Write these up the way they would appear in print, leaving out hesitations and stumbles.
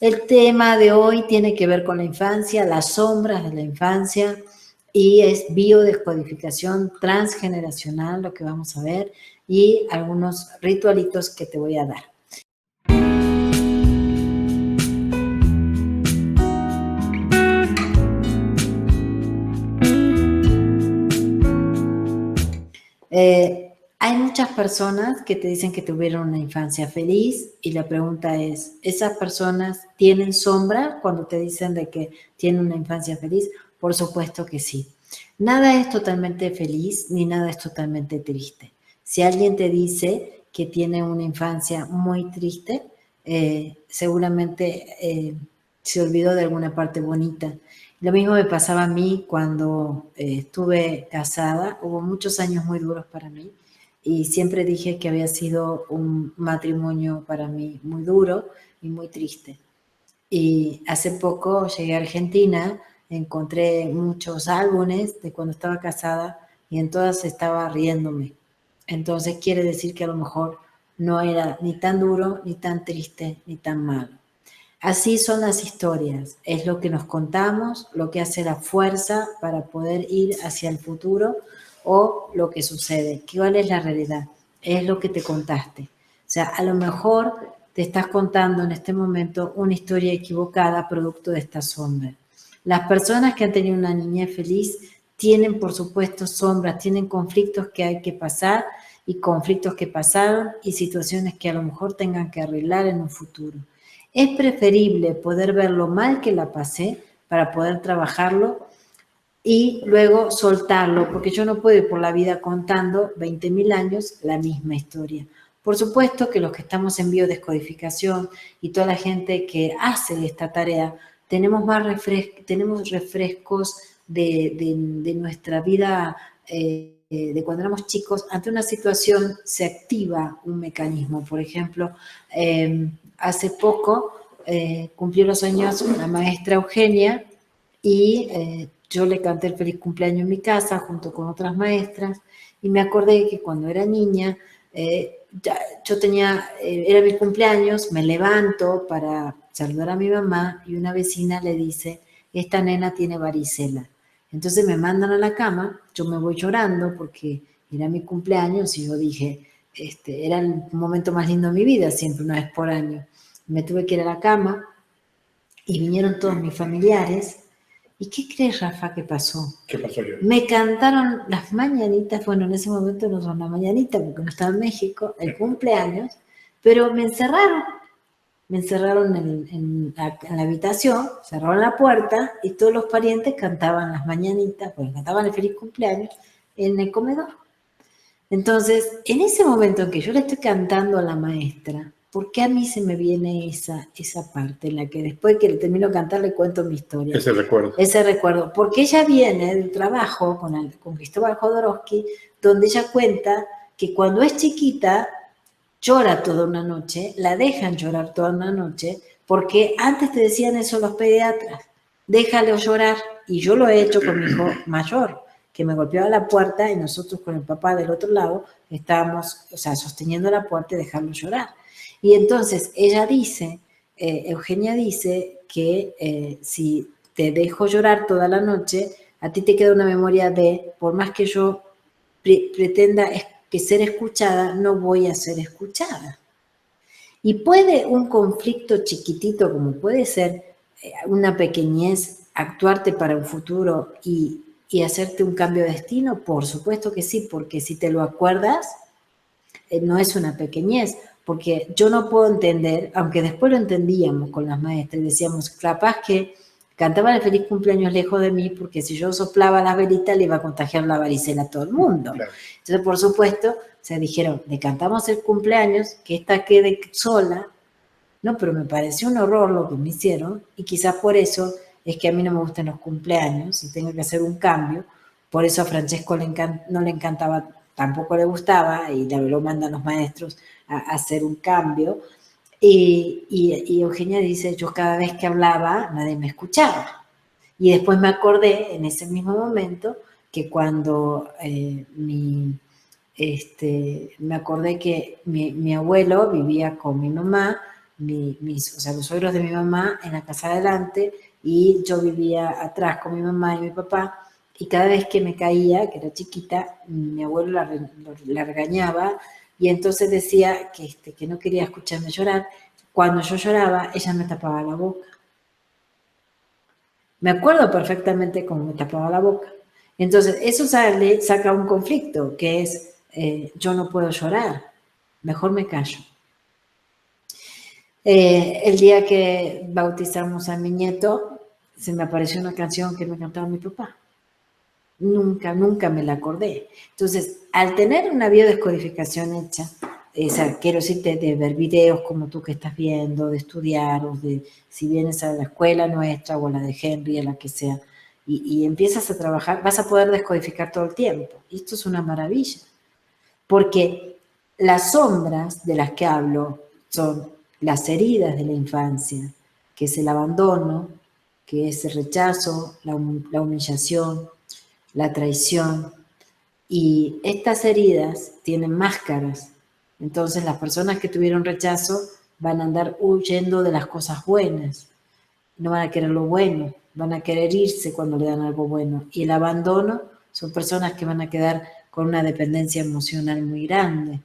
El tema de hoy tiene que ver con la infancia, las sombras de la infancia, y es biodescodificación transgeneracional lo que vamos a ver, y algunos ritualitos que te voy a dar. Hay muchas personas que te dicen que tuvieron una infancia feliz, y la pregunta es, ¿esas personas tienen sombra cuando te dicen de que tienen una infancia feliz? Por supuesto que sí. Nada es totalmente feliz ni nada es totalmente triste. Si alguien te dice que tiene una infancia muy triste, seguramente se olvidó de alguna parte bonita. Lo mismo me pasaba a mí cuando estuve casada. Hubo muchos años muy duros para mí y siempre dije que había sido un matrimonio para mí muy duro y muy triste. Y hace poco llegué a Argentina, encontré muchos álbumes de cuando estaba casada y en todas estaba riéndome. Entonces quiere decir que a lo mejor no era ni tan duro, ni tan triste, ni tan malo. Así son las historias, es lo que nos contamos, lo que hace la fuerza para poder ir hacia el futuro, o lo que sucede. ¿Cuál es la realidad? Es lo que te contaste. O sea, a lo mejor te estás contando en este momento una historia equivocada producto de esta sombra. Las personas que han tenido una niñez feliz tienen, por supuesto, sombras, tienen conflictos que hay que pasar y conflictos que pasaron y situaciones que a lo mejor tengan que arreglar en un futuro. Es preferible poder ver lo mal que la pasé para poder trabajarlo y luego soltarlo, porque yo no puedo ir por la vida contando 20.000 años la misma historia. Por supuesto que los que estamos en biodescodificación y toda la gente que hace esta tarea, tenemos refrescos de nuestra vida, de cuando éramos chicos. Ante una situación se activa un mecanismo. Por ejemplo, hace poco cumplió los años la maestra Eugenia, y yo le canté el feliz cumpleaños en mi casa junto con otras maestras, y me acordé que cuando era niña, yo tenía, era mi cumpleaños, me levanto para saludar a mi mamá y una vecina le dice, esta nena tiene varicela. Entonces me mandan a la cama, yo me voy llorando porque era mi cumpleaños y yo dije, era el momento más lindo de mi vida, siempre una vez por año. Me tuve que ir a la cama y vinieron todos mis familiares. ¿Y qué crees, Rafa, que pasó? ¿Qué pasó, yo? Me cantaron las mañanitas, bueno, en ese momento no son las mañanitas porque no estaba en México, el cumpleaños, pero me encerraron en la habitación, cerraron la puerta y todos los parientes cantaban las mañanitas, pues cantaban el feliz cumpleaños en el comedor. Entonces, en ese momento en que yo le estoy cantando a la maestra, ¿por qué a mí se me viene esa parte en la que después que le termino de cantar le cuento mi historia? Ese recuerdo. Ese recuerdo. Porque ella viene del trabajo con Cristóbal Jodorowsky, donde ella cuenta que cuando es chiquita llora toda una noche, la dejan llorar toda una noche, porque antes te decían eso los pediatras, déjalo llorar, y yo lo he hecho con mi hijo mayor, que me golpeaba la puerta y nosotros con el papá del otro lado estábamos, o sea, sosteniendo la puerta y dejarlo llorar. Y entonces ella dice, Eugenia dice que si te dejo llorar toda la noche, a ti te queda una memoria de, por más que yo pretenda que ser escuchada, no voy a ser escuchada. Y puede un conflicto chiquitito, como puede ser una pequeñez, actuarte para un futuro y hacerte un cambio de destino. Por supuesto que sí, porque si te lo acuerdas, no es una pequeñez, porque yo no puedo entender, aunque después lo entendíamos con las maestras, decíamos, capaz que cantaban el feliz cumpleaños lejos de mí, porque si yo soplaba las velitas le iba a contagiar la varicela a todo el mundo. Claro. Entonces, por supuesto, se dijeron, le cantamos el cumpleaños, que esta quede sola. No, pero me pareció un horror lo que me hicieron, y quizás por eso es que a mí no me gustan los cumpleaños y tengo que hacer un cambio. Por eso a Francesco no le encantaba, tampoco le gustaba, y lo mandan los maestros a hacer un cambio. Y Eugenia dice, yo cada vez que hablaba, nadie me escuchaba. Y después me acordé, en ese mismo momento, que cuando me acordé que mi abuelo vivía con mi mamá, o sea, los suegros de mi mamá en la casa de adelante y yo vivía atrás con mi mamá y mi papá y cada vez que me caía, que era chiquita, mi abuelo la regañaba y entonces decía que no quería escucharme llorar. Cuando yo lloraba, ella me tapaba la boca. Me acuerdo perfectamente cómo me tapaba la boca. Entonces, eso saca un conflicto, que es, yo no puedo llorar, mejor me callo. El día que bautizamos a mi nieto, se me apareció una canción que me cantaba mi papá. Nunca me la acordé. Entonces, al tener una biodescodificación hecha, quiero decirte, de ver videos como tú que estás viendo, de estudiar, o de si vienes a la escuela nuestra o a la de Henry, a la que sea, y empiezas a trabajar, vas a poder descodificar todo el tiempo. Y esto es una maravilla, porque las sombras de las que hablo son las heridas de la infancia, que es el abandono, que es el rechazo, la humillación, la traición, y estas heridas tienen máscaras. Entonces las personas que tuvieron rechazo van a andar huyendo de las cosas buenas, no van a querer lo bueno, van a querer irse cuando le dan algo bueno. Y el abandono son personas que van a quedar con una dependencia emocional muy grande,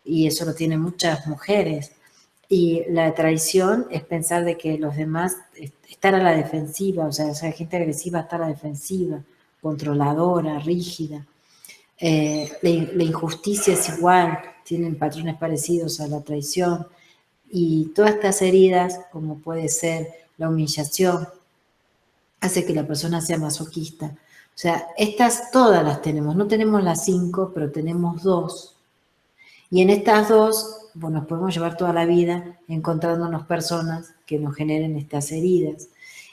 y eso lo tienen muchas mujeres. Y la traición es pensar de que los demás, estar a la defensiva, o sea, gente agresiva está a la defensiva, controladora, rígida. La injusticia es igual, tienen patrones parecidos a la traición, y todas estas heridas, como puede ser la humillación, hace que la persona sea masoquista. O sea, estas todas las tenemos, no tenemos las 5, pero tenemos 2. Y en estas 2, bueno, nos podemos llevar toda la vida encontrándonos personas que nos generen estas heridas.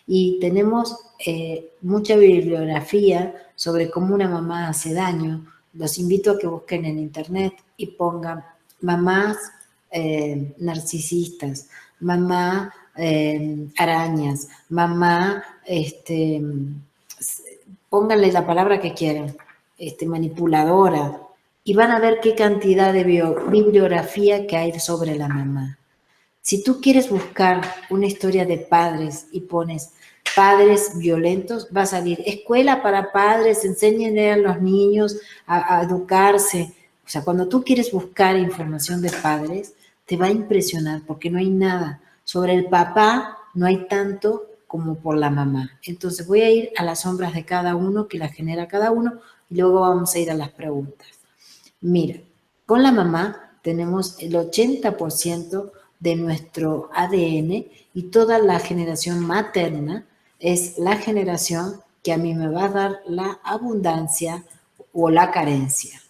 Y tenemos mucha bibliografía sobre cómo una mamá hace daño. Los invito a que busquen en internet y pongan mamás narcisistas, mamá arañas, mamá, pónganle la palabra que quieran, manipuladora, y van a ver qué cantidad de bibliografía que hay sobre la mamá. Si tú quieres buscar una historia de padres y pones padres violentos, va a salir escuela para padres, enséñenle a los niños a educarse. O sea, cuando tú quieres buscar información de padres, te va a impresionar porque no hay nada. Sobre el papá no hay tanto como por la mamá. Entonces voy a ir a las sombras de cada uno, que las genera cada uno, y luego vamos a ir a las preguntas. Mira, con la mamá tenemos el 80% de nuestro ADN, y toda la generación materna es la generación que a mí me va a dar la abundancia o la carencia.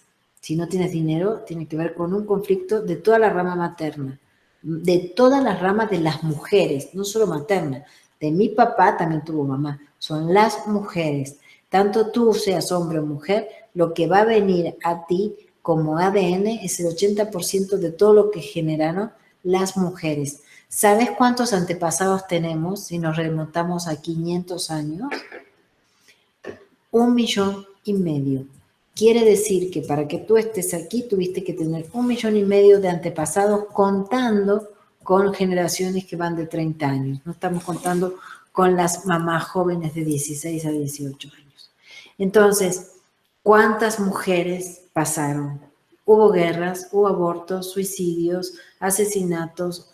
Si no tienes dinero, tiene que ver con un conflicto de toda la rama materna, de todas las ramas de las mujeres, no solo materna. De mi papá también tuvo mamá, son las mujeres. Tanto tú seas hombre o mujer, lo que va a venir a ti como ADN es el 80% de todo lo que generaron las mujeres. ¿Sabes cuántos antepasados tenemos si nos remontamos a 500 años? 1,5 millones. Quiere decir que para que tú estés aquí tuviste que tener 1,5 millones de antepasados, contando con generaciones que van de 30 años. No estamos contando con las mamás jóvenes de 16 a 18 años. Entonces, ¿cuántas mujeres pasaron? Hubo guerras, hubo abortos, suicidios, asesinatos,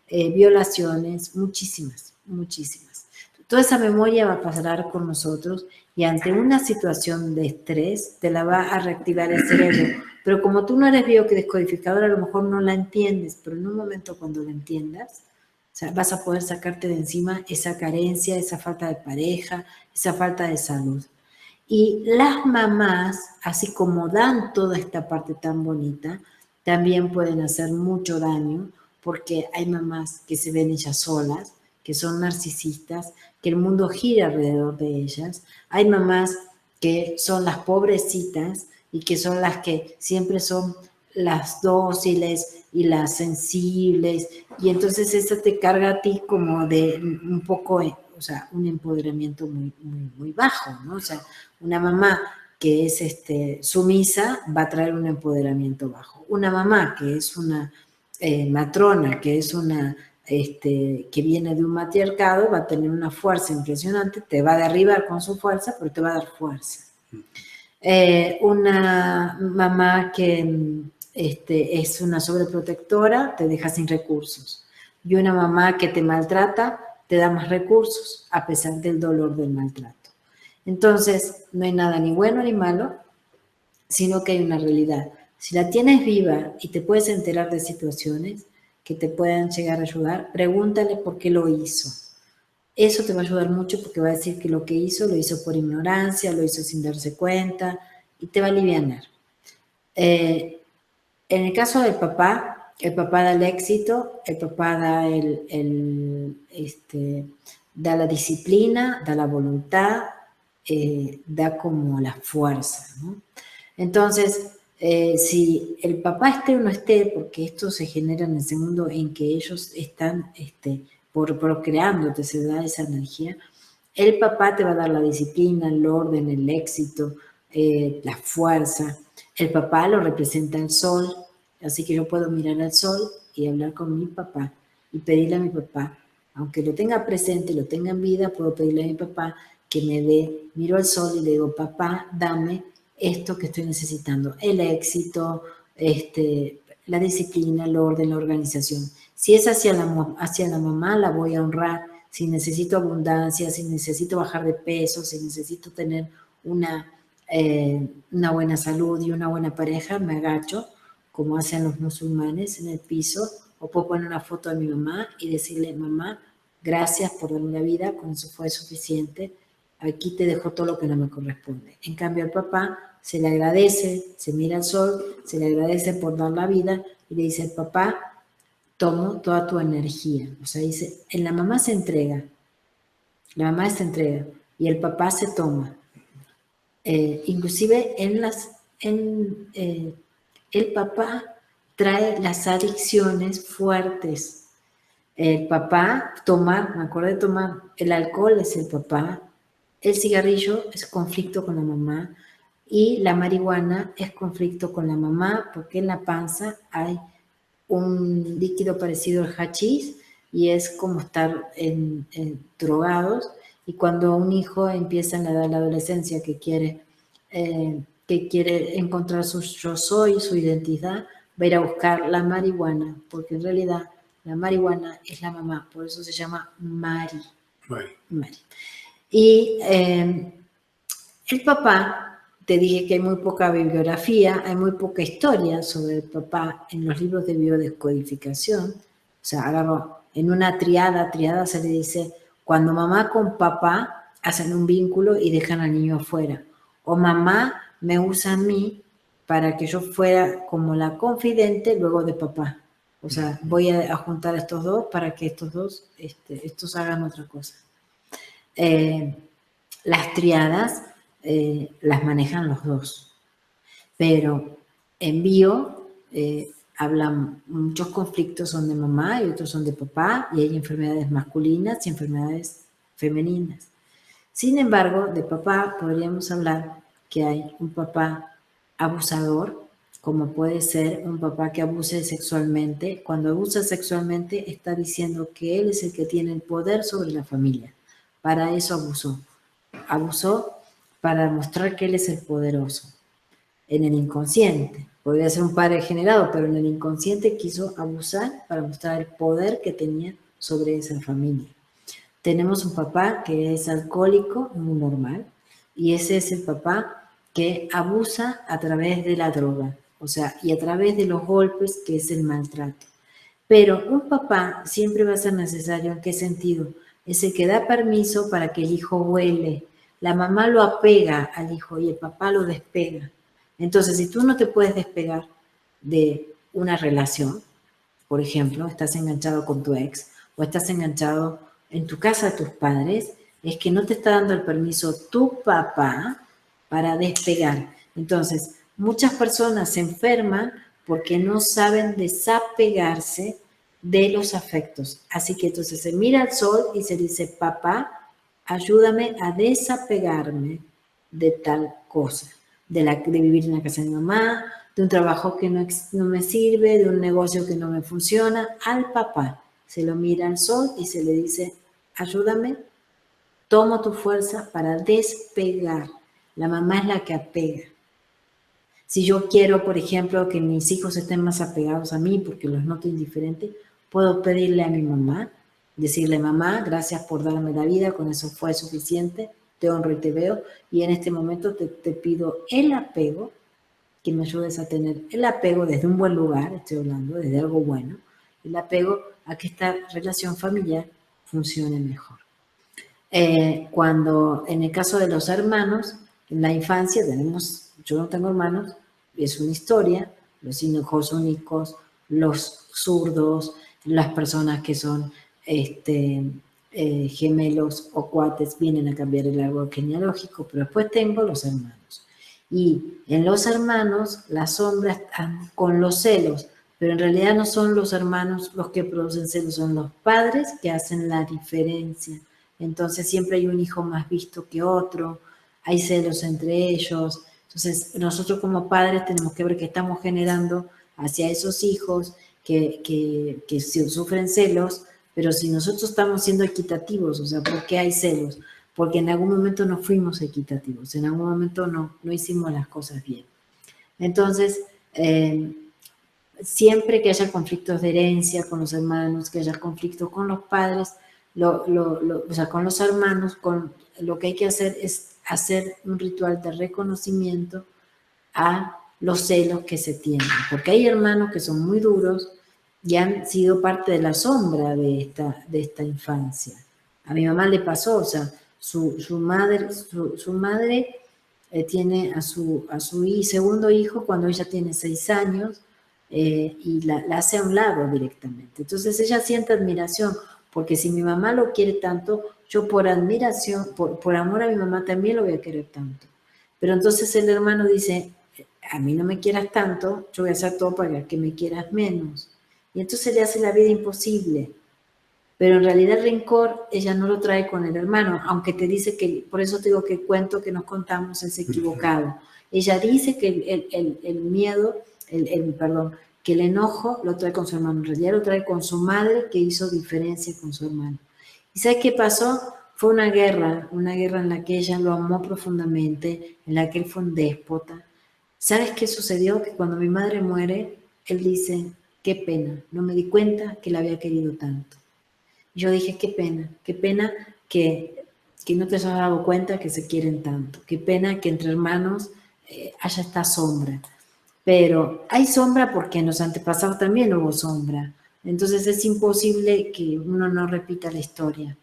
violaciones, muchísimas. Toda esa memoria va a pasar con nosotros, y ante una situación de estrés te la va a reactivar el cerebro. Pero como tú no eres biodescodificador, a lo mejor no la entiendes, pero en un momento cuando la entiendas, o sea, vas a poder sacarte de encima esa carencia, esa falta de pareja, esa falta de salud. Y las mamás, así como dan toda esta parte tan bonita, también pueden hacer mucho daño, porque hay mamás que se ven ellas solas, que son narcisistas, que el mundo gira alrededor de ellas. Hay mamás que son las pobrecitas y que son las que siempre son las dóciles y las sensibles, y entonces eso te carga a ti como de un poco, o sea, un empoderamiento muy bajo, ¿no? O sea, una mamá que es sumisa va a traer un empoderamiento bajo. Una mamá que es una matrona, que es una, que viene de un matriarcado, va a tener una fuerza impresionante, te va a derribar con su fuerza, pero te va a dar fuerza. Una mamá que es una sobreprotectora, te deja sin recursos. Y una mamá que te maltrata, te da más recursos, a pesar del dolor del maltrato. Entonces, no hay nada ni bueno ni malo, sino que hay una realidad. Si la tienes viva y te puedes enterar de situaciones que te puedan llegar a ayudar, pregúntale por qué lo hizo. Eso te va a ayudar mucho porque va a decir que lo que hizo lo hizo por ignorancia, lo hizo sin darse cuenta y te va a alivianar. En el caso del papá, el papá da el éxito, el papá da, da la disciplina, da la voluntad, da como la fuerza, ¿no? Entonces, si el papá esté o no esté, porque esto se genera en el segundo en que ellos están por procreándote, se da esa energía, el papá te va a dar la disciplina, el orden, el éxito, la fuerza. El papá lo representa el sol, así que yo puedo mirar al sol y hablar con mi papá y pedirle a mi papá, aunque lo tenga presente, lo tenga en vida, puedo pedirle a mi papá que me dé, miro al sol y le digo, papá, dame esto que estoy necesitando, el éxito, la disciplina, el orden, la organización. Si es hacia la mamá, la voy a honrar. Si necesito abundancia, si necesito bajar de peso, si necesito tener una buena salud y una buena pareja, me agacho, como hacen los musulmanes, en el piso, o puedo poner una foto de mi mamá y decirle, mamá, gracias por darme la vida, con eso fue suficiente, aquí te dejo todo lo que no me corresponde. En cambio, al papá se le agradece, se mira al sol, se le agradece por dar la vida y le dice, papá, tomo toda tu energía. O sea, dice, en la mamá se entrega y el papá se toma. Inclusive el papá trae las adicciones fuertes. El papá, me acuerdo de tomar, el alcohol es el papá, el cigarrillo es conflicto con la mamá y la marihuana es conflicto con la mamá porque en la panza hay un líquido parecido al hachís y es como estar drogados. Y cuando un hijo empieza en la edad de la adolescencia que quiere encontrar su yo soy, su identidad, va a ir a buscar la marihuana, porque en realidad la marihuana es la mamá, por eso se llama Mari. Mari. Y el papá, te dije que hay muy poca bibliografía, hay muy poca historia sobre el papá en los libros de biodescodificación. O sea, agarro en una triada se le dice, cuando mamá con papá hacen un vínculo y dejan al niño afuera. O mamá me usa a mí para que yo fuera como la confidente luego de papá. O sea, voy a juntar a estos dos para que estos dos, estos hagan otra cosa. Las triadas las manejan los dos, pero en bio hablan, muchos conflictos son de mamá y otros son de papá, y hay enfermedades masculinas y enfermedades femeninas. Sin embargo, de papá podríamos hablar que hay un papá abusador, como puede ser un papá que abuse sexualmente. Cuando abusa sexualmente está diciendo que él es el que tiene el poder sobre la familia. Para eso abusó. Abusó para mostrar que él es el poderoso. En el inconsciente. Podría ser un padre degenerado, pero en el inconsciente quiso abusar para mostrar el poder que tenía sobre esa familia. Tenemos un papá que es alcohólico, muy normal, y ese es el papá que abusa a través de la droga, o sea, y a través de los golpes, que es el maltrato. Pero un papá siempre va a ser necesario, ¿en qué sentido? Es el que da permiso para que el hijo huele. La mamá lo apega al hijo y el papá lo despega. Entonces, si tú no te puedes despegar de una relación, por ejemplo, estás enganchado con tu ex o estás enganchado en tu casa de tus padres, es que no te está dando el permiso tu papá para despegar. Entonces, muchas personas se enferman porque no saben desapegarse de los afectos. Así que entonces se mira al sol y se dice, papá, ayúdame a desapegarme de tal cosa, de vivir en la casa de mi mamá, de un trabajo que no me sirve, de un negocio que no me funciona, al papá. Se lo mira al sol y se le dice, ayúdame, tomo tu fuerza para despegar. La mamá es la que apega. Si yo quiero, por ejemplo, que mis hijos estén más apegados a mí porque los noto indiferentes, puedo pedirle a mi mamá, decirle, mamá, gracias por darme la vida, con eso fue suficiente, te honro y te veo, y en este momento te pido el apego, que me ayudes a tener el apego desde un buen lugar, estoy hablando, desde algo bueno, el apego a que esta relación familiar funcione mejor. Cuando en el caso de los hermanos, en la infancia yo no tengo hermanos, es una historia, los hijos únicos, los zurdos, las personas que son gemelos o cuates vienen a cambiar el árbol genealógico, pero después tengo los hermanos. Y en los hermanos las sombras están con los celos, pero en realidad no son los hermanos los que producen celos, son los padres que hacen la diferencia. Entonces siempre hay un hijo más visto que otro, hay celos entre ellos. Entonces nosotros como padres tenemos que ver que estamos generando hacia esos hijos que sufren celos, pero si nosotros estamos siendo equitativos, o sea, ¿por qué hay celos? Porque en algún momento no fuimos equitativos, en algún momento no hicimos las cosas bien. Entonces, siempre que haya conflictos de herencia con los hermanos, que haya conflictos con los padres, o sea, con los hermanos, lo que hay que hacer es hacer un ritual de reconocimiento a los celos que se tienen, porque hay hermanos que son muy duros y han sido parte de la sombra de esta infancia. A mi mamá le pasó, o sea, su madre tiene a su segundo hijo cuando ella tiene 6 años y la hace a un lado directamente. Entonces ella siente admiración, porque si mi mamá lo quiere tanto, yo por admiración, por amor a mi mamá también lo voy a querer tanto. Pero entonces el hermano dice, a mí no me quieras tanto, yo voy a hacer todo para que me quieras menos. Y entonces le hace la vida imposible. Pero en realidad el rencor ella no lo trae con el hermano, aunque te dice que, por eso te digo que el cuento que nos contamos es equivocado. Ella dice que el miedo, perdón, que el enojo lo trae con su hermano, en realidad lo trae con su madre que hizo diferencia con su hermano. ¿Y sabes qué pasó? Fue una guerra en la que ella lo amó profundamente, en la que él fue un déspota. ¿Sabes qué sucedió? Que cuando mi madre muere, él dice, qué pena, no me di cuenta que la había querido tanto. Yo dije, qué pena que no te hayas dado cuenta que se quieren tanto, qué pena que entre hermanos haya esta sombra. Pero hay sombra porque en los antepasados también hubo sombra. Entonces es imposible que uno no repita la historia.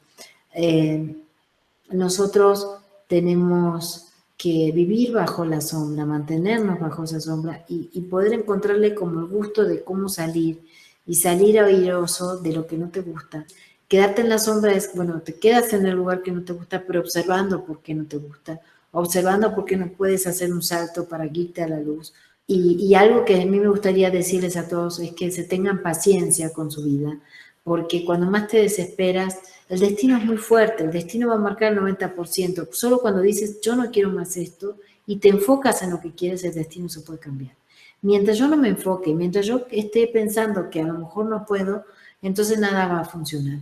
Nosotros tenemos que vivir bajo la sombra, mantenernos bajo esa sombra y poder encontrarle como el gusto de cómo salir y salir airoso de lo que no te gusta. Quedarte en la sombra es, bueno, te quedas en el lugar que no te gusta, pero observando por qué no te gusta, observando por qué no puedes hacer un salto para irte a la luz. Y algo que a mí me gustaría decirles a todos es que se tengan paciencia con su vida, porque cuando más te desesperas, el destino es muy fuerte, el destino va a marcar el 90%. Solo cuando dices, yo no quiero más esto, y te enfocas en lo que quieres, el destino se puede cambiar. Mientras yo no me enfoque, mientras yo esté pensando que a lo mejor no puedo, entonces nada va a funcionar.